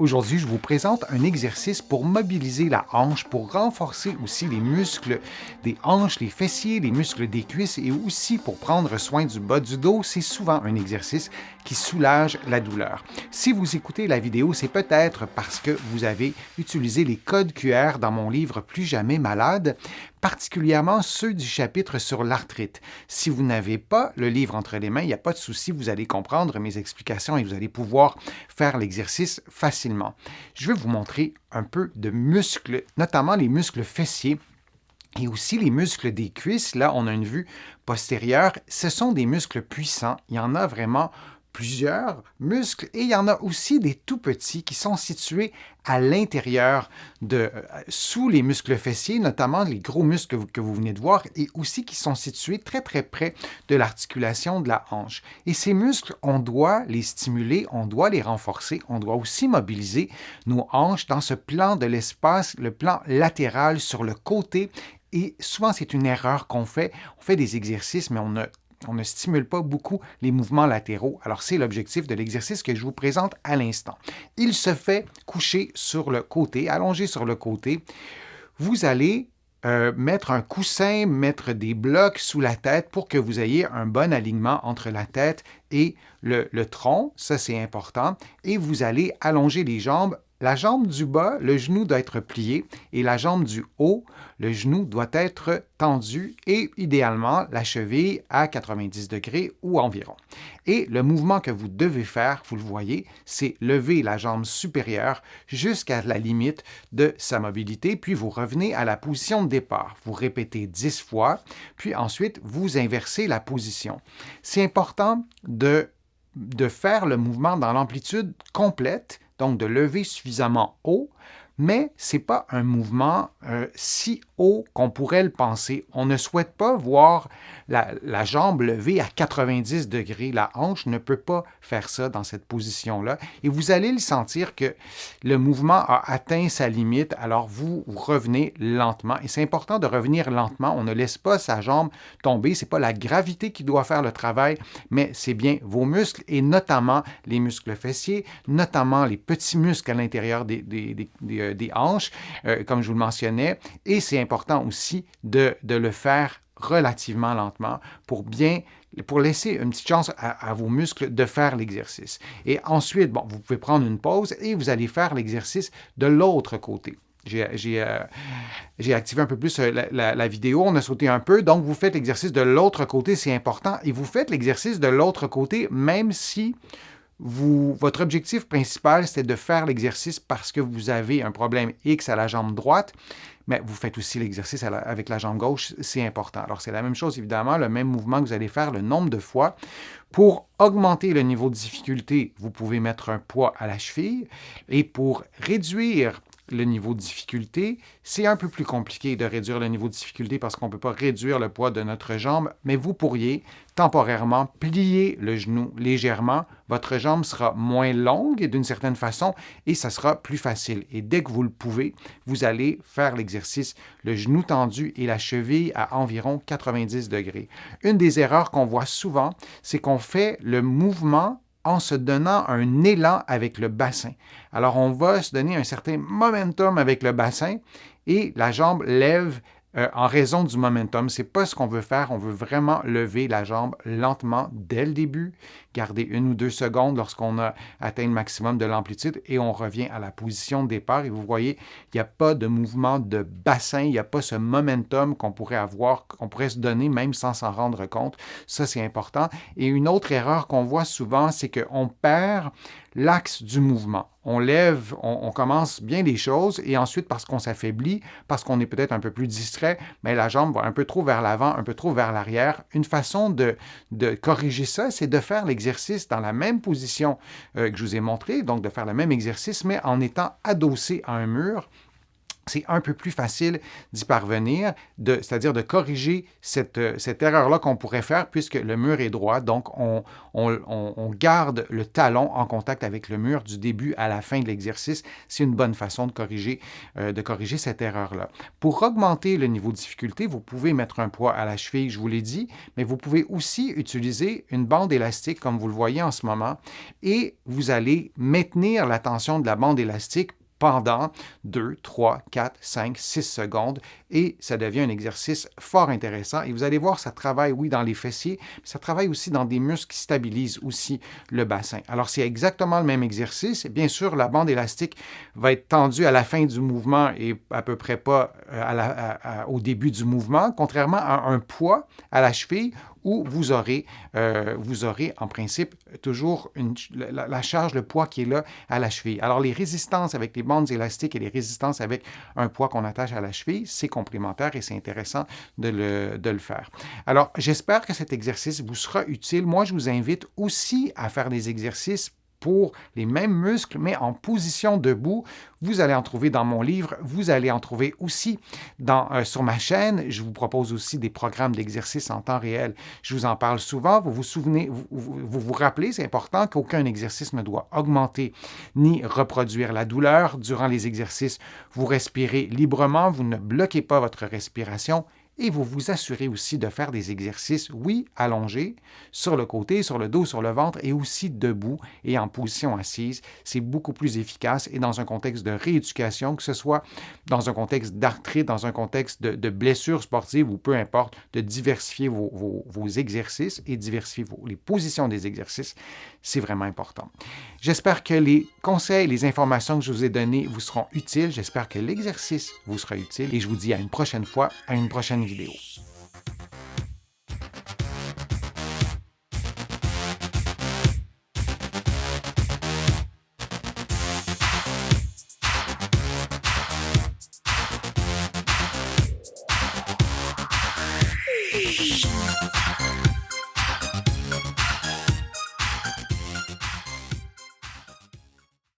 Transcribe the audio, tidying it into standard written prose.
Aujourd'hui, je vous présente un exercice pour mobiliser la hanche, pour renforcer aussi les muscles des hanches, les fessiers, les muscles des cuisses et aussi pour prendre soin du bas du dos. C'est souvent un exercice qui soulage la douleur. Si vous écoutez la vidéo, c'est peut-être parce que vous avez utilisé les codes QR dans mon livre Plus jamais malade, particulièrement ceux du chapitre sur l'arthrite. Si vous n'avez pas le livre entre les mains, il n'y a pas de souci, vous allez comprendre mes explications et vous allez pouvoir faire l'exercice facilement. Je vais vous montrer un peu de muscles, notamment les muscles fessiers et aussi les muscles des cuisses. Là, on a une vue postérieure. Ce sont des muscles puissants. Il y en a vraiment plusieurs muscles et il y en a aussi des tout petits qui sont situés à l'intérieur sous les muscles fessiers, notamment les gros muscles que vous venez de voir et aussi qui sont situés très très près de l'articulation de la hanche. Et ces muscles, on doit les stimuler, on doit les renforcer, on doit aussi mobiliser nos hanches dans ce plan de l'espace, le plan latéral sur le côté. Et souvent, c'est une erreur qu'on fait. On fait des exercices, mais on ne stimule pas beaucoup les mouvements latéraux. Alors, c'est l'objectif de l'exercice que je vous présente à l'instant. Il se fait coucher sur le côté, allongé sur le côté. Vous allez mettre un coussin, mettre des blocs sous la tête pour que vous ayez un bon alignement entre la tête et le tronc. Ça, c'est important. Et vous allez allonger les jambes. La jambe du bas, le genou doit être plié et la jambe du haut, le genou doit être tendu et idéalement la cheville à 90 degrés ou environ. Et le mouvement que vous devez faire, vous le voyez, c'est lever la jambe supérieure jusqu'à la limite de sa mobilité, puis vous revenez à la position de départ. Vous répétez 10 fois, puis ensuite vous inversez la position. C'est important de faire le mouvement dans l'amplitude complète, donc de lever suffisamment haut, mais ce n'est pas un mouvement si haut qu'on pourrait le penser. On ne souhaite pas voir la jambe levée à 90 degrés. La hanche ne peut pas faire ça dans cette position-là. Et vous allez le sentir que le mouvement a atteint sa limite, alors vous revenez lentement. Et c'est important de revenir lentement. On ne laisse pas sa jambe tomber. Ce n'est pas la gravité qui doit faire le travail, mais c'est bien vos muscles et notamment les muscles fessiers, notamment les petits muscles à l'intérieur des hanches, comme je vous le mentionnais. Et c'est important aussi de le faire relativement lentement pour laisser une petite chance à vos muscles de faire l'exercice. Et ensuite, vous pouvez prendre une pause et vous allez faire l'exercice de l'autre côté. J'ai activé un peu plus la vidéo, on a sauté un peu, donc vous faites l'exercice de l'autre côté, c'est important, et vous faites l'exercice de l'autre côté même si votre objectif principal, c'est de faire l'exercice parce que vous avez un problème X à la jambe droite, mais vous faites aussi l'exercice avec la jambe gauche, c'est important. Alors, c'est la même chose, évidemment, le même mouvement que vous allez faire le nombre de fois. Pour augmenter le niveau de difficulté, vous pouvez mettre un poids à la cheville et pour réduire le niveau de difficulté, c'est un peu plus compliqué de réduire le niveau de difficulté parce qu'on ne peut pas réduire le poids de notre jambe, mais vous pourriez temporairement plier le genou légèrement. Votre jambe sera moins longue d'une certaine façon et ça sera plus facile. Et dès que vous le pouvez, vous allez faire l'exercice, le genou tendu et la cheville à environ 90 degrés. Une des erreurs qu'on voit souvent, c'est qu'on fait le mouvement en se donnant un élan avec le bassin. Alors, on va se donner un certain momentum avec le bassin et la jambe lève en raison du momentum. Ce n'est pas ce qu'on veut faire. On veut vraiment lever la jambe lentement dès le début, garder 1 ou 2 secondes lorsqu'on a atteint le maximum de l'amplitude et on revient à la position de départ. Et vous voyez, il n'y a pas de mouvement de bassin, il n'y a pas ce momentum qu'on pourrait avoir, qu'on pourrait se donner même sans s'en rendre compte. Ça, c'est important. Et une autre erreur qu'on voit souvent, c'est qu'on perd l'axe du mouvement. On lève, on commence bien les choses et ensuite, parce qu'on s'affaiblit, parce qu'on est peut-être un peu plus distrait, mais la jambe va un peu trop vers l'avant, un peu trop vers l'arrière. Une façon de corriger ça, c'est de faire l'exercice dans la même position que je vous ai montré, donc de faire le même exercice, mais en étant adossé à un mur. c'est un peu plus facile d'y parvenir, c'est-à-dire de corriger cette erreur-là qu'on pourrait faire puisque le mur est droit. Donc, on garde le talon en contact avec le mur du début à la fin de l'exercice. C'est une bonne façon de corriger cette erreur-là. Pour augmenter le niveau de difficulté, vous pouvez mettre un poids à la cheville, je vous l'ai dit, mais vous pouvez aussi utiliser une bande élastique comme vous le voyez en ce moment et vous allez maintenir la tension de la bande élastique pendant 2, 3, 4, 5, 6 secondes et ça devient un exercice fort intéressant. Et vous allez voir, ça travaille, oui, dans les fessiers, mais ça travaille aussi dans des muscles qui stabilisent aussi le bassin. Alors, c'est exactement le même exercice. Bien sûr, la bande élastique va être tendue à la fin du mouvement et à peu près pas au début du mouvement, contrairement à un poids à la cheville où vous aurez en principe toujours la charge, le poids qui est là à la cheville. Alors, les résistances avec les bandes élastiques et les résistances avec un poids qu'on attache à la cheville, c'est complémentaire et c'est intéressant de le faire. Alors, j'espère que cet exercice vous sera utile. Moi, je vous invite aussi à faire des exercices pour les mêmes muscles, mais en position debout. Vous allez en trouver dans mon livre. Vous allez en trouver aussi sur ma chaîne. Je vous propose aussi des programmes d'exercice en temps réel. Je vous en parle souvent. Vous vous souvenez, vous rappelez, c'est important qu'aucun exercice ne doit augmenter ni reproduire la douleur. Durant les exercices, vous respirez librement. Vous ne bloquez pas votre respiration. Et vous vous assurez aussi de faire des exercices, oui, allongés, sur le côté, sur le dos, sur le ventre et aussi debout et en position assise. C'est beaucoup plus efficace et dans un contexte de rééducation, que ce soit dans un contexte d'arthrite, dans un contexte de blessure sportive ou peu importe, de diversifier vos exercices et diversifier les positions des exercices, c'est vraiment important. J'espère que les conseils, les informations que je vous ai données vous seront utiles. J'espère que l'exercice vous sera utile et je vous dis à une prochaine fois, à une prochaine vidéo.